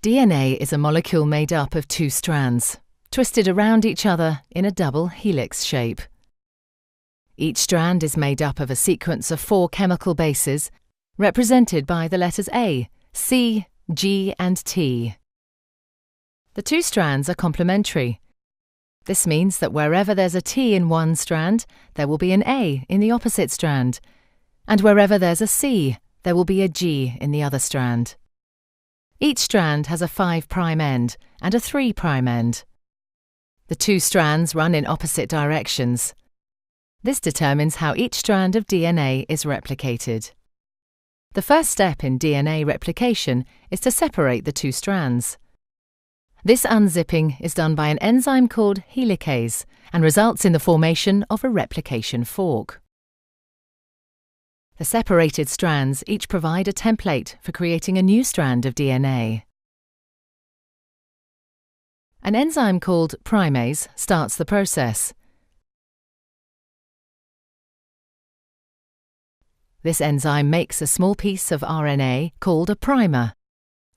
DNA is a molecule made up of two strands, twisted around each other in a double helix shape. Each strand is made up of a sequence of 4 chemical bases, represented by the letters A, C, G, and T. The two strands are complementary. This means that wherever there's a T in one strand, there will be an A in the opposite strand, and wherever there's a C, there will be a G in the other strand. Each strand has a 5' end and a 3' end. The two strands run in opposite directions. This determines how each strand of DNA is replicated. The first step in DNA replication is to separate the two strands. This unzipping is done by an enzyme called helicase and results in the formation of a replication fork. The separated strands each provide a template for creating a new strand of DNA. An enzyme called primase starts the process. This enzyme makes a small piece of RNA called a primer.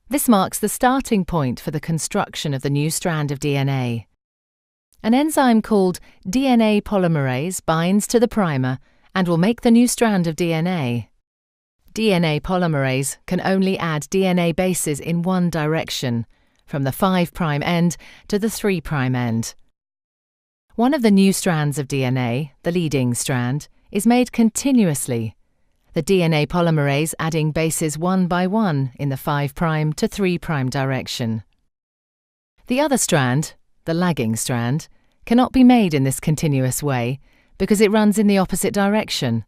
This marks the starting point for the construction of the new strand of DNA. An enzyme called DNA polymerase binds to the primer and will make the new strand of DNA. DNA polymerase can only add DNA bases in one direction, from the 5' end to the 3' end. One of the new strands of DNA, the leading strand, is made continuously, the DNA polymerase adding bases one by one in the 5' to 3' direction. The other strand, the lagging strand, cannot be made in this continuous way because it runs in the opposite direction.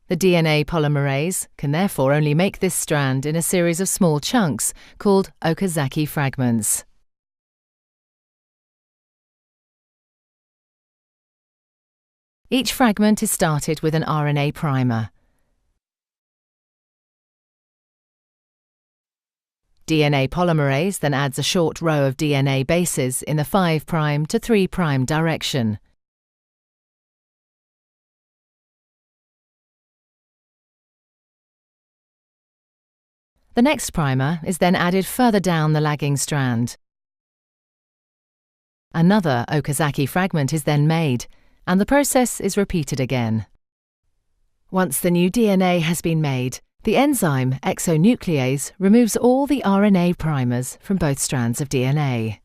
The DNA polymerase can therefore only make this strand in a series of small chunks called Okazaki fragments. Each fragment is started with an RNA primer. DNA polymerase then adds a short row of DNA bases in the 5' to 3' direction. The next primer is then added further down the lagging strand. Another Okazaki fragment is then made, and the process is repeated again. Once the new DNA has been made, the enzyme exonuclease removes all the RNA primers from both strands of DNA.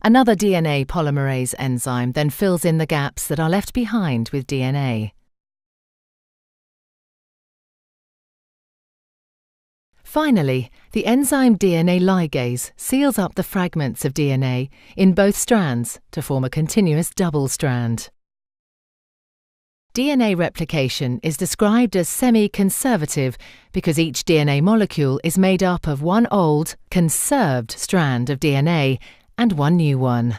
Another DNA polymerase enzyme then fills in the gaps that are left behind with DNA. Finally, the enzyme DNA ligase seals up the fragments of DNA in both strands to form a continuous double strand. DNA replication is described as semi-conservative because each DNA molecule is made up of one old, conserved strand of DNA and one new one.